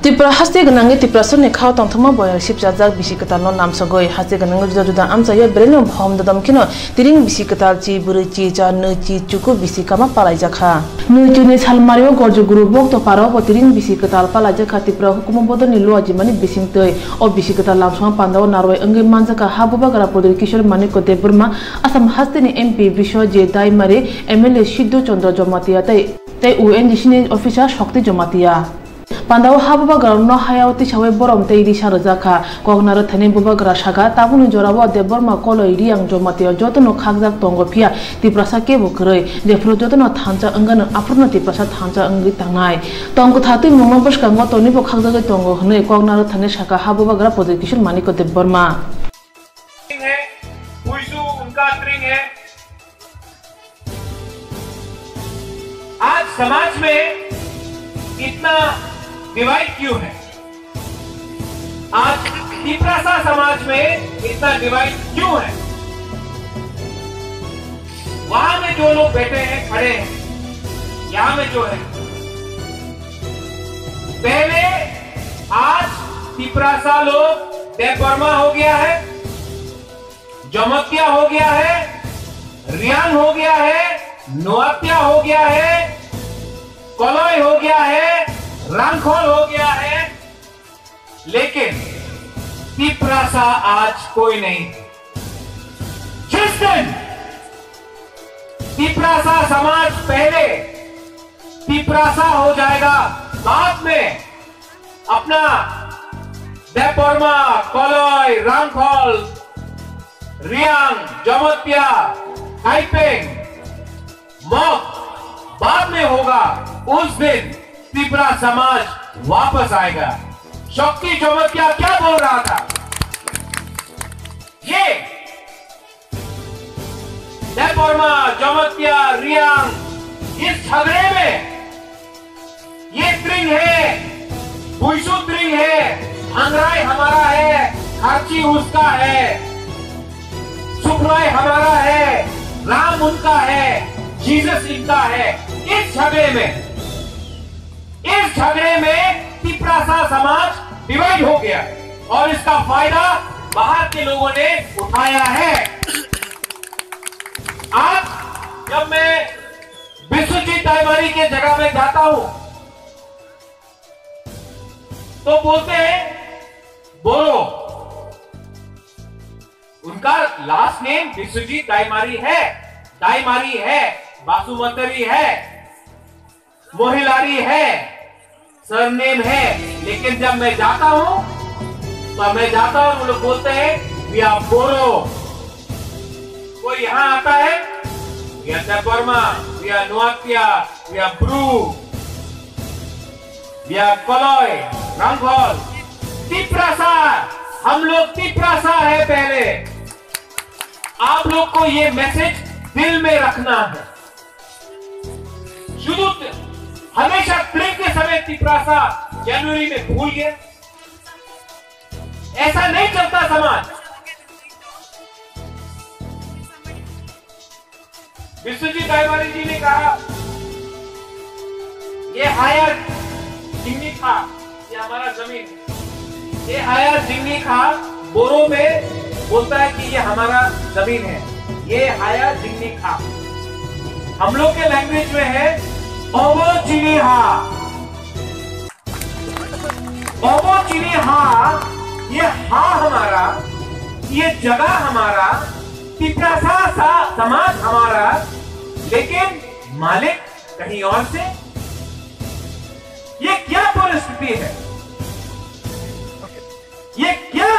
Tipra haste ganange tipra sonne khaw tongthama boyar shipjajak bisikata no namsagoi haste ganange juda juda amsa yo brelom hom dadam kino tiring bisikata chi buri chi cha nu chi chuku bisikama palai jakha nu chune salmario gorju guru bok to paro bo tiring bisikata palai jakha tipra hukum bodoni lo ajimani bisingtoi o bisikata lamsama pandaw naroi ange manjaka habuba gara podri kishor mani ko deburma asam haste ni mp bisho je dai mare mla siddu chandra jomatia tai UNDC officer shokti jomatia Pandaw habuba gara no hayawti chawe borom te iri sarajaka kognara thane buba gara saga tabunu jorabo deborma kolo iri ang jomatio jotono khagjak tongo phia tiprasa ke bukroi jefro jotono thancha angana apurno tiprasa thancha angi tangai tongo thati mongno boskango toni bo khagjak tongo hne kognara thane saga habuba gara podikishur maniko deborma है हुइसु उनका ट्रिंग है। आज समाज में इतना divide क्यों है? आज तिपरासा समाज में इतना डिवाइड क्यों है? वहां में जो लोग बैठे हैं, खड़े हैं, यहां में जो है, पहले आज तिपरासा लोग देवबर्मा हो गया है, जमतिया हो गया है, रियांग हो गया है, नोआत्या हो गया है, कलोई हो गया है, रांखोल हो गया है, लेकिन तिपरासा आज कोई नहीं। जिस दिन तिपरासा समाज पहले तिपरासा हो जाएगा, बाद में अपना देवबर्मा, कलोई, रांखोल, रियांग, जमतिया, टाइपिंग, मॉक बाद में होगा, उस दिन तिपरा समाज वापस आएगा। शक्ति जमतिया क्या बोल रहा था? ये देवबर्मा, जमतिया, रियांग इस झगड़े में ये त्रिंग है, हुइसु त्रिंग है, अंग्राई हमारा है, खाची उसका है, सुखराय हमारा है, राम उनका है, जीसस इनका है। इस झगड़े में तिपरासा समाज डिवाइड हो गया और इसका फायदा बाहर के लोगों ने उठाया है। आज जब मैं विश्वजीत दाइमारी के जगह में जाता हूं तो बोलते हैं बोलो, उनका लास्ट नेम विश्वजीत दाइमारी है, बासुमतरी है, मोहिलारी है, सरनेम है, लेकिन जब मैं जाता हूं वो लोग बोलते हैं वी आर बोरो। कोई यहां आता है we are Debbarma, we are Noatia, we are Bru, we are Kalai, Rankhol, Tiprasa. हम लोग तिपरासा है पहले। आप लोग को ये मैसेज दिल में रखना है। शुरू हमेशा ट्रिंग के समय तिपरासा जनवरी में भूल गए, ऐसा नहीं चलता समाज। विश्वजीत दाइमारी जी ने कहा ये हायर जिंगनी खा, ये हमारा जमीन है। ये हायर जिंगनी खा बोरो में बोलता है कि ये हमारा जमीन है, ये हायर जिंगनी खा। हम लोग के लैंग्वेज में है ओबो चिनी हा, ये हा हमारा, ये जगह हमारा, तिपरासा समाज हमारा, लेकिन मालिक कहीं और से। ये क्या परिस्थिति है? ये क्या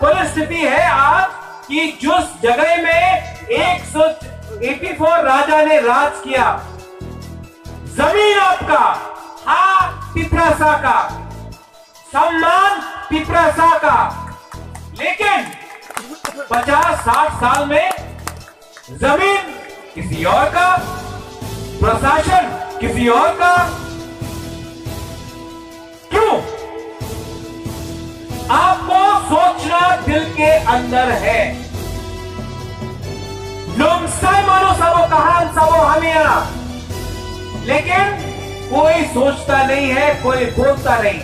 परिस्थिति है आज कि जिस जगह में 184 राजा ने राज किया, जमीन आपका, हा तिपरासा का, सम्मान तिपरासा का, लेकिन 50-60 साल में जमीन किसी और का, प्रशासन किसी और का। क्यों? आपको सोचना दिल के अंदर है। लोमसाई मानो सबो कहान सबो हमिया, लेकिन कोई सोचता नहीं है, कोई बोलता नहीं।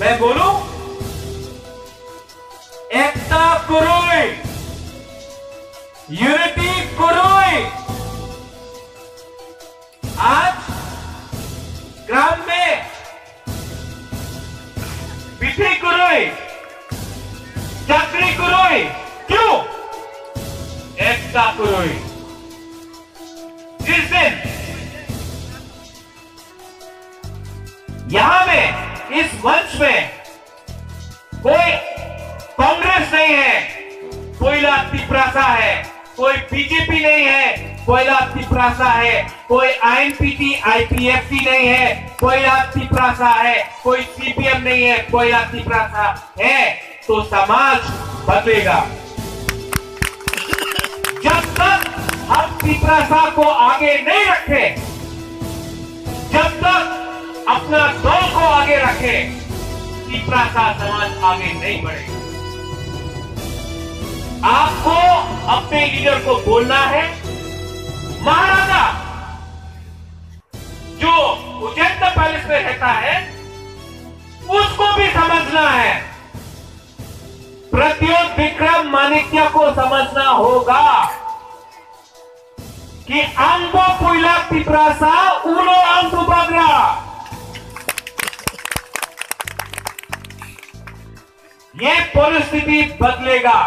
मैं बोलूं, एकता कुरोई, यूनिटी कुरोई। आज ग्राम में बिठी कुरोई, चक्री कुरोई, क्यों? एकता कुरोई। जिस दिन यहां में इस मंच में कोई कांग्रेस नहीं है, कोयला तिपरासा है, कोई बीजेपी नहीं है, कोयला तिपरासा है, कोई आईएनपीटी आईपीएफटी नहीं है, कोयला तिपरासा है, कोई सीपीएम नहीं है, कोयला तिपरासा है, तो समाज बदलेगा। जब तक हम तिपरासा को आगे नहीं रखे, जब तक अपना दल को आगे रखे, तिपरासा समाज आगे नहीं बढ़ेगा। आपको अपने लीडर को बोलना है, महाराजा जो उज्जैन पैलेस में रहता है उसको भी समझना है, प्रत्युत विक्रम माणिक्य को समझना होगा कि आंबो पुइला तिपरासा उलो आंबो बगरा। ये परिस्थिति बदलेगा।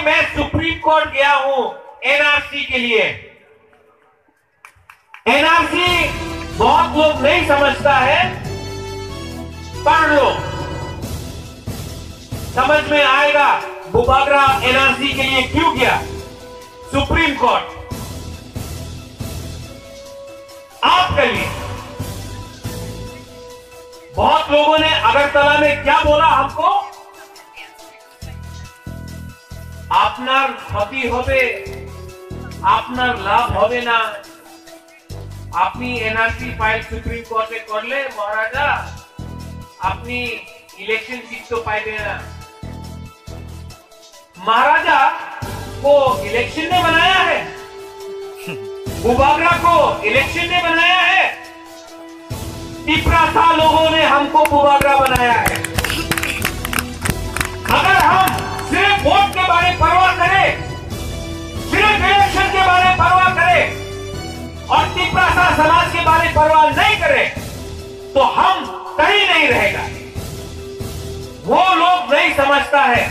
मैं सुप्रीम कोर्ट गया हूं एनआरसी के लिए। एनआरसी बहुत लोग नहीं समझता है, पढ़ लो, समझ में आएगा बुबागरा एनआरसी के लिए क्यों गया सुप्रीम कोर्ट। आपके लिए बहुत लोगों ने अगरतला में क्या बोला हमको, आपनार क्षति होबे, आपनार लाभ होबे ना, अपनी एनआरसी फाइल सुप्रीम कोर्ट में कर ले महाराजा, अपनी इलेक्शन सीट तो पाएंगे ना। महाराजा को इलेक्शन ने बनाया है, बुबागरा को इलेक्शन ने बनाया है, तिपरासा लोगों ने हमको बुबागरा बनाया है। अगर हम सिर्फ वोट के बारे में परवाह करें, सिर्फ इलेक्शन के बारे में परवाह करें और तिपरासा समाज के बारे में परवाह नहीं करें, तो हम कहीं नहीं रहेगा। वो लोग नहीं समझता है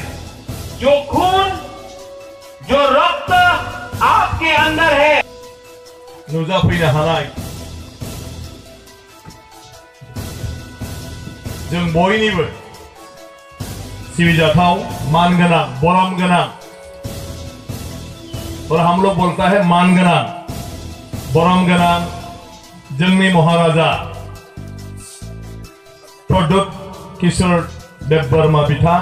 जो खून, जो रक्त आपके अंदर है। नुजाफैनो हानाय जों बयनिबो सिबिजाथाव मान गोनां बरम गोनां, और हम लोग बोलता है मान गोनां बरम गोनां जोंनि महाराजा प्रद्युत किशोर देबबर्मा बिथां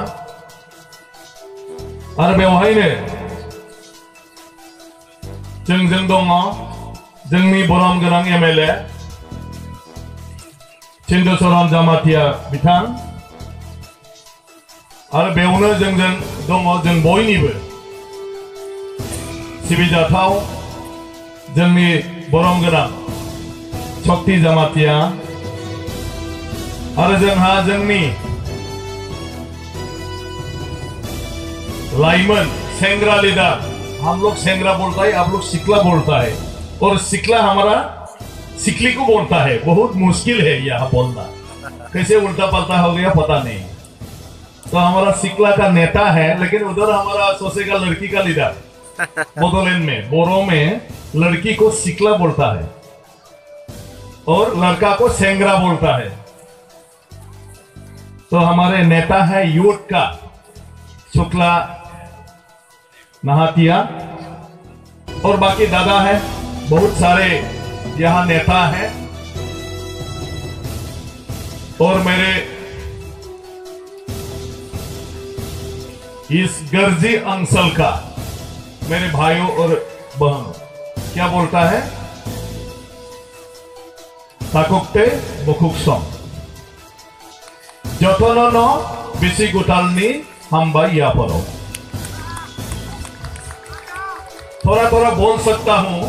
आरो बेवहायनो जोंजों दङ जोंनि बरम गोनां एमएलए चिन्देस्वरन जामाथिया बिथां आरो बेवनो जोंजों दङ जों बयनिबो सिबिजाथाव जोंनि बरम गोनां शक्ति जामाथिया आरो जोंहा जोंनि लाइमोन सेंग्रा लीडर, हम लोग सेंग्रा बोलता है, आप लोग सिकला बोलता है, और सिकला हमारा सिकली को बोलता है। बहुत मुश्किल है यह बोलना, कैसे उल्टा पलटा हो गया पता नहीं। तो हमारा सिकला का नेता है, लेकिन उधर हमारा सोसे का लड़की का लीडर बोडोलैंड में, बोरो में लड़की को सिकला बोलता है और लड़का को सेंग्रा बोलता है। तो हमारे नेता है यूथ का शुक्ला नहातिया, और बाकी दादा है, बहुत सारे यहाँ नेता हैं, और मेरे इस गर्जी अंचल का मेरे भाइयों और बहनों, क्या बोलता है, ताकुकते बुकुकसम जतन न बिसी गुटालनी हम्बा या परो। थोड़ा थोड़ा बोल सकता हूं,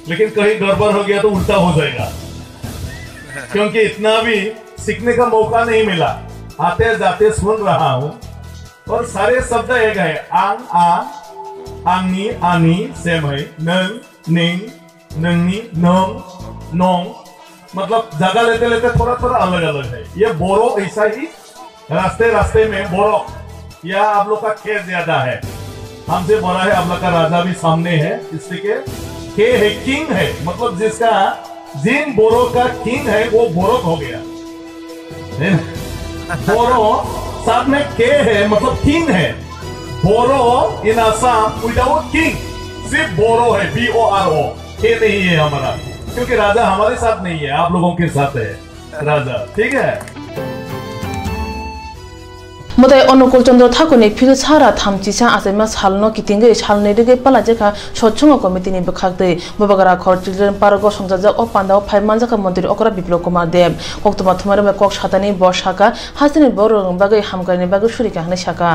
लेकिन कहीं गड़बड़ हो गया तो उल्टा हो जाएगा। क्योंकि इतना भी सीखने का मौका नहीं मिला। आते जाते सुन रहा हूँ और सारे शब्द एक है। आंग आ, आंगी आनी सेम है। नंग निंग नंगी नोंग नोंग, मतलब जगह लेते लेते थोड़ा थोड़ा अलग अलग है। ये बोरो ऐसा ही रास्ते रास्ते में बोरो, या आप लोग का के ज्यादा है, हमसे बड़ा है। आप लोग का राजा भी सामने है, इसलिए के है किंग है, मतलब जिसका जिन बोरो का किंग है वो बोरो हो गया। बोरो साथ में के है, मतलब किंग है। बोरो इन आसाम विदाउट किंग, सिर्फ बोरो है, BORO, के नहीं है हमारा, क्योंकि राजा हमारे साथ नहीं है, आप लोगों के साथ है राजा। ठीक है। मदाय अनुकूल चंद्र ठाकुर ने फिर सारा थामचिसा आसेमा सालनो कितिंगे सालने दिगे पलाजेखा सचुंग कमिटी नि बखागदे बबगरा खर चिल्ड्रेन पार्क संजाजक अ पांडाव फाइमानजाका मंत्री अकरा बिप्लव कुमार देव हक्तमा थुमारे कक सातानि बसाका हासिनि बरं बागै हामगायनि बागै सुरिका हने साका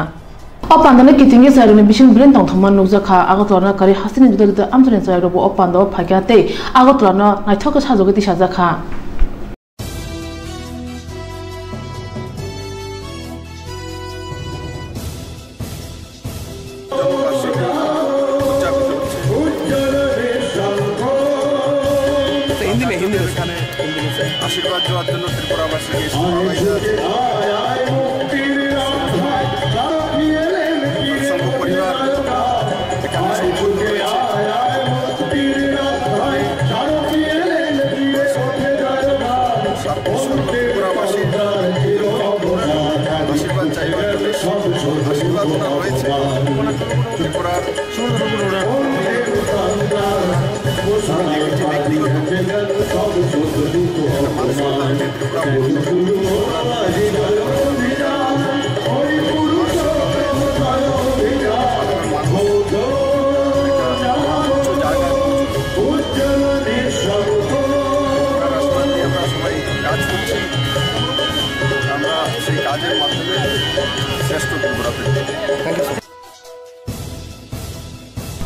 अ पांडाने कितिंगे साइरनि बिसिं ब्रेन तंथमा नुजाखा आगतलना करि हासिनि जुदा जुदा आमजने जायरबो अ पांडाव फायगाते आगतलना नायथक साजोगे दिसाजाखा आशीर्वाद देওয়ার জন্য ত্রিপুরাবাসীকে পরিবার এখানে সম্পূর্ণ ত্রিপুরাবাসীর আশীর্বাদ চাইবার আশীর্বাদ রয়েছে ত্রিপুরার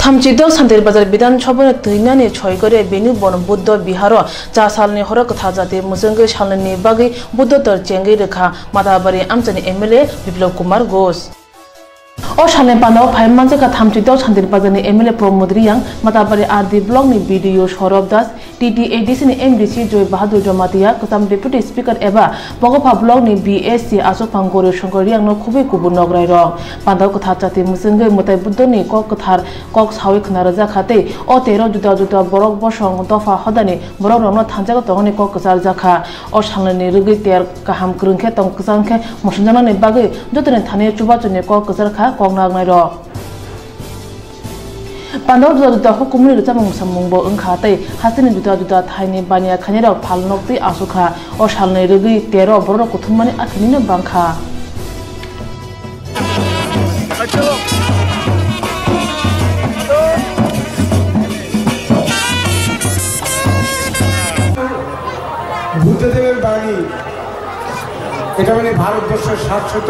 थामचिदक सान्तिर बाजार विधानसभा तैनानि छयगरे बेनु बन बुद्ध बिहार चा सालनि हरक था जाते मुजंगे सालनि बागै बुद्ध तर चेंगे रेखा मादाबारी आमचनि MLA बिप्लव कुमार घोष ओ सालनि पानाव फाइमानजाका थामचिदक सान्तिर बाजारनि MLA प्रमोद रियांग मादाबारी RD ब्लॉक नि BDO सौरभ दास TTADC नि MDC जय बहादुर जमातिया कताम डेपुटी स्पीकर एबा बगफा ब्लॉक नि BSC आसोक पांगोरे शंकर रियांग न खुबै कुबुन नगराय रं पांदाव कथा जाति मुजंगे मताय बुद्ध नि कक कथार कक सावै खनाराजा खाते ओ 13 जुदा जुदा बरक बसं दफा हदानि बरक रंनो थांजागा तंगनि कक कसार जाखा ओ सालनि रुगै तेर काहाम krungkhe tong kusangkhe mosunjana ni bagै jotone thane chubachone kok kasarkha kongnagnai ro Pandav जुदा जुदा हुकुमनि रुचामं सामंगबो ओंखातै हासिनि जुदा जुदा थाइनि बानिया खानेराव फालनकति आसुखा ओ सालनि रुगै 13 बरक कुथुममानि आखिनिनो बांखा বুদ্ধদেবের বাণী এটা মানে ভারতবর্ষের শাশ্বত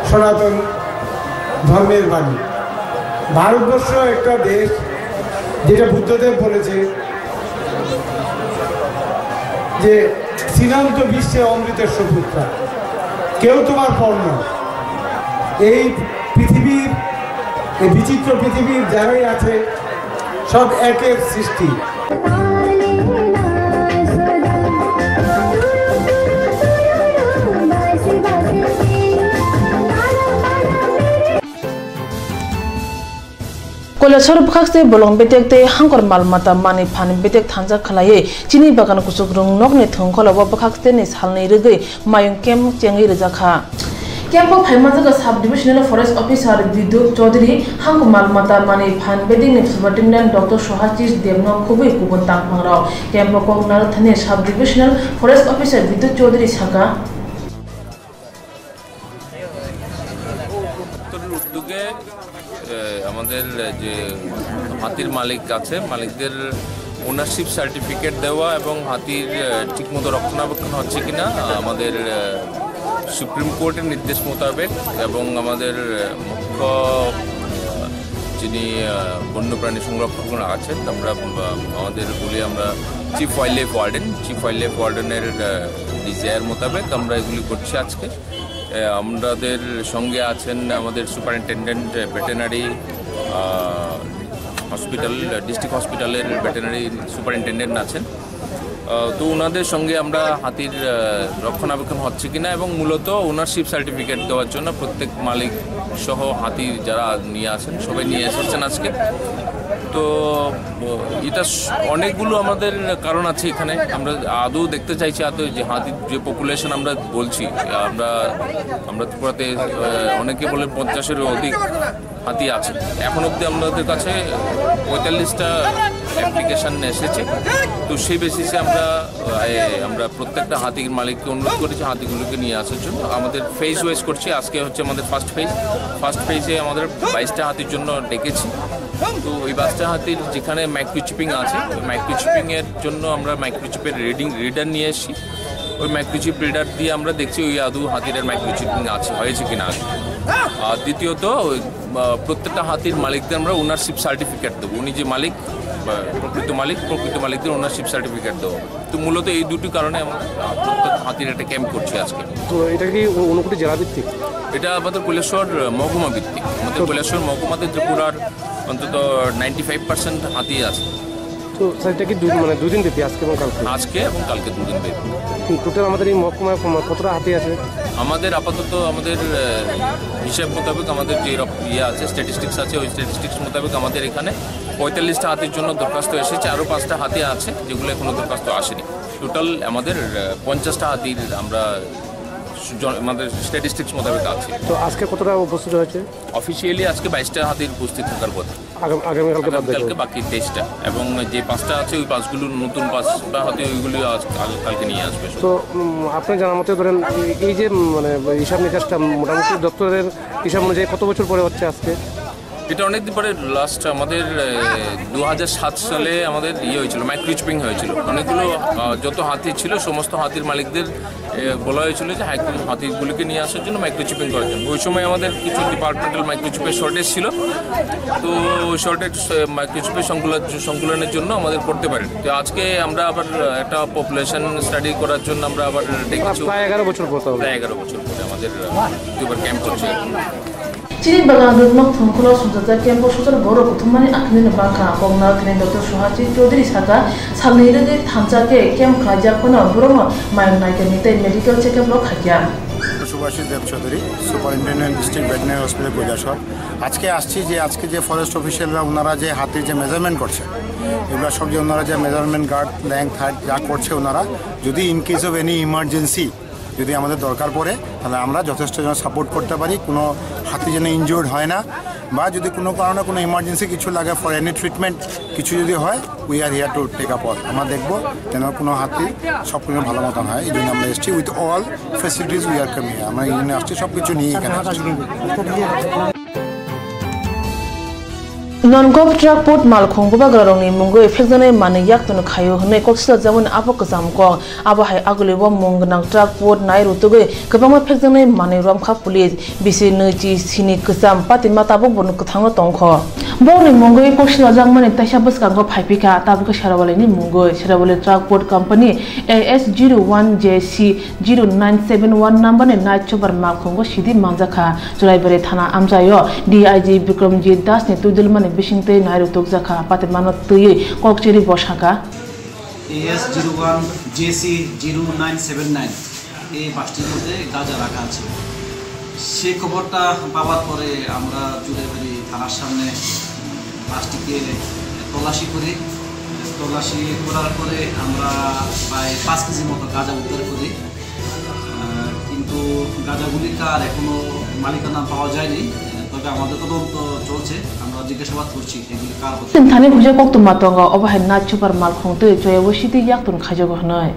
সনাতন ধর্মের বাণী। ভারতবর্ষ একটা দেশ যেটা বুদ্ধদেব বলেছে যে শ্রীরান্ত বিশ্বে অমৃতের সুপুত্রা, কেউ তোমার পণ্য। এই পৃথিবীর এই বিচিত্র পৃথিবীর যারাই আছে সব একের সৃষ্টি। कलेजर बखाक्से बलंग बेटेकते हांकर मालमाता मानि फान बेटेक थांजा खलाये चिनी बागान कुसुक रुंग नकने थंखलाव बखाक्से नि सालनि रुगै मायं केम चेंगै रजाखा Kemp फाइमानजागा sub divisional forest officer विद्युत चौधरी हांक मालमाता मानि फान बेटिंग नि सुपरिटेंडेंट डॉक्टर सोहाचिस देवनो खुबै गुबुन तांगफांराव केम्प कोकनार थाने सब डिविजनल फरेस्ट ऑफिसर विद्युत चौधरी साका আমাদের যে হাতির মালিক আছে মালিকদের ওনারশিপ সার্টিফিকেট দেওয়া এবং হাতির ঠিকমতো রক্ষণাবেক্ষণ হচ্ছে কিনা আমাদের সুপ্রিম কোর্টের নির্দেশ মোতাবেক এবং আমাদের মুখ্য যিনি বন্যপ্রাণী সংরক্ষণ আছেন, আমরা আমাদের বলি আমরা চিফ ওয়াইল্ড লাইফ ওয়ার্ডেনের ডিজায়ার মোতাবেক আমরা এগুলি করছি আজকে। আমাদের সঙ্গে আছেন আমাদের সুপারিনটেন্ডেন্ট ভেটেরিনারি হসপিটাল, ডিস্ট্রিক্ট হসপিটালের ভেটেরিনারি সুপারিনটেন্ডেন্ট আছেন। তো ওনাদের সঙ্গে আমরা হাতির রক্ষণাবেক্ষণ হচ্ছে কিনা এবং মূলত ওনারশিপ সার্টিফিকেট দেওয়ার জন্য প্রত্যেক মালিক সহ হাতি যারা নিয়ে আসেন সবাই নিয়ে এসেছেন আজকে। তো এটা অনেকগুলো আমাদের কারণ আছে এখানে। আমরা আদৌ দেখতে চাইছি যে হাতির যে পপুলেশন আমরা বলছি, আমরা ত্রিপুরাতে অনেকে বলে 50-এরও অধিক হাতি আছে। এখন অবধি আমাদের কাছে 45টা অ্যাপ্লিকেশান এসেছে। তো সেই বেসিসে আমরা প্রত্যেকটা হাতির মালিককে অনুরোধ করেছি হাতিগুলোকে নিয়ে আসার জন্য। আমাদের ফেজ ওয়াইজ করছি। আজকে হচ্ছে আমাদের ফার্স্ট ফেজে আমাদের 22টা হাতির জন্য ডেকেছি। তো এই 22টা হাতির যেখানে মাইক্রোচিপিং আছে, মাইক্রোচিপিংয়ের জন্য আমরা মাইক্রোচিপের রিডার নিয়ে এসেছি। ওই মাইক্রোচিপ রিডার দিয়ে আমরা দেখছি ওই আদৌ হাতির মাইক্রোচিপিং হয়েছে কিনা। আর দ্বিতীয়ত প্রত্যেকটা হাতির মালিকদের আমরা ওনারশিপ সার্টিফিকেট দেবো। উনি যে মালিক প্রকৃত মালিকদের ওনারশিপ সার্টিফিকেট দেবো। তো মূলত এই দুটি কারণে আমরা প্রত্যেক হাতির একটা ক্যাম্প করছি আজকে। তো এটা কি ঊনকোটি জেলা ভিত্তিক? এটা আমাদের কৈলাসহর মহকুমা ভিত্তিক। আমাদের কৈলাসহর মহকুমাতে ত্রিপুরার অন্তত 95% হাতি আছে। তো স্যার এটা কি দুদিন ব্যাপী, আজকে এবং কালকে 2 দিন ব্যাপী? টোটাল আমাদের এই মহকুমায় কতটা হাতি আছে? আমাদের আপাতত আমাদের হিসাব মোতাবেক আমাদের যে আছে স্ট্যাটিস্টিক্স আছে, ওই স্ট্যাটিস্টিক্স মোতাবেক আমাদের এখানে 45টা হাতির জন্য দরখাস্ত এসেছে। আরও 5টা হাতি আছে যেগুলো এখনো দরখাস্ত আসেনি। টোটাল আমাদের 50টা হাতির আমাদের স্ট্যাটিস্টিক্স মোতাবেক আছে। তো আজকে কতটা উপস্থিত হয়েছে? অফিসিয়ালি আজকে 22টা হাতির উপস্থিত থাকার কথা। আগামীকালকে বাকি 23টা, এবং যে 5টা আছে ওই 5গুলো নতুন 5টা হাতি ওইগুলি কালকে নিয়ে আসবে। তো আপনি জানার মতে ধরেন এই যে হিসাব নিকাশটা মোটামুটি দপ্তরের হিসাব অনুযায়ী কত বছর পরে হচ্ছে আজকে? এটা অনেকদিন পরে। লাস্ট আমাদের 2007 সালে আমাদের হয়েছিল, মাইক্রোচিপিং হয়েছিল। অনেকগুলো যত হাতি ছিল সমস্ত হাতির মালিকদের বলা হয়েছিল যে হাতিগুলিকে নিয়ে আসার জন্য মাইক্রোচিপিং করার জন্য। ওই সময় আমাদের কিছু ডিপার্টমেন্টাল মাইক্রোচিপের শর্টেজ ছিল। তো শর্টেজ মাইক্রোচিপের সংকুলনের জন্য আমাদের করতে পারি। তো আজকে আমরা আবার একটা পপুলেশন স্টাডি করার জন্য আমরা আবার দেখছি। প্রায় 11 বছর পরে আমাদের দুবার ক্যাম্প করছে। Ciri bagan rumah thongkolo sunjata kempo sutar boro kuthumani akhnini bangka bongna khini Dr. Sohaji Chaudhary saka salnirege thamjake kem khajak kono boromo mayang naike mitai medical checkup lo khajya Subhasish Deb Chowdhury, superintendent district veterinary hospital Kailashahar. আজকে আসছি যে আজকে যে forest অফিসিয়ালরা ওনারা যে হাতির যে measurement করছে, এগুলো সব যে ওনারা যে মেজারমেন্ট গার্ড লেংথ হাইট যা করছে, ওনারা যদি in case of any emergency যদি আমাদের দরকার পড়ে তাহলে আমরা যথেষ্ট যেন সাপোর্ট করতে পারি। কোনো হাতি যেন ইনজুর্ড হয় না, বা যদি কোনো কারণে কোনো ইমার্জেন্সি কিছু লাগে ফর এনি ট্রিটমেন্ট কিছু যদি হয়, we are here to take up all. আমরা দেখবো যেন কোনো হাতি সব কিছু ভালো মতন হয়। এই জন্য আমরা এসছি with all facilities we are coming. আমরা এই জন্য আসছি সব কিছু নিয়ে এখানে আসছি। Non-gov truck port malkhong buba garong ni mungo efekjane mane yak tun khayo hne koksla jamun abo kazam ko abo hai agule bo mungnang truck port nai rutuge kabama efekjane mane rom kha police bisi nechi sini kazam patima tabo bon kuthangno tongkho boni mungo koksla jangmane taisa buskangko phaipika tabko sarawale ni mungo sarawale truck port company AS01JC 0971 number ne night chobar malkhongo sidi manjakha julaibare thana amjayo DIG Bikramjit Das ne tudul mane বিশিংতে নাইরো তোকজাখা পাতে মানত তুই ককচেরি বসাকা AS01 JC 0979 এই বাসটির মধ্যে গাঁজা রাখা আছে। সেই খবরটা পাওয়ার পরে আমরা জুলাইবাড়ি থানার সামনে বাসটিকে তল্লাশি করি। তল্লাশি করার পরে আমরা প্রায় 5 কেজি মতো গাঁজা উদ্ধার করি, কিন্তু গাঁজাগুলিকার এখনো মালিকানা পাওয়া যায়নি। তবে আমাদের তদন্ত চলছে, আমরা জিজ্ঞাসাবাদ করছি এগুলি কার। থানে খুঁজে কক্ত মাতঙ্গ অবহেন না চুপার মালখং তুই জয়বসিতে ইয়াকুন খাজগ হনয়।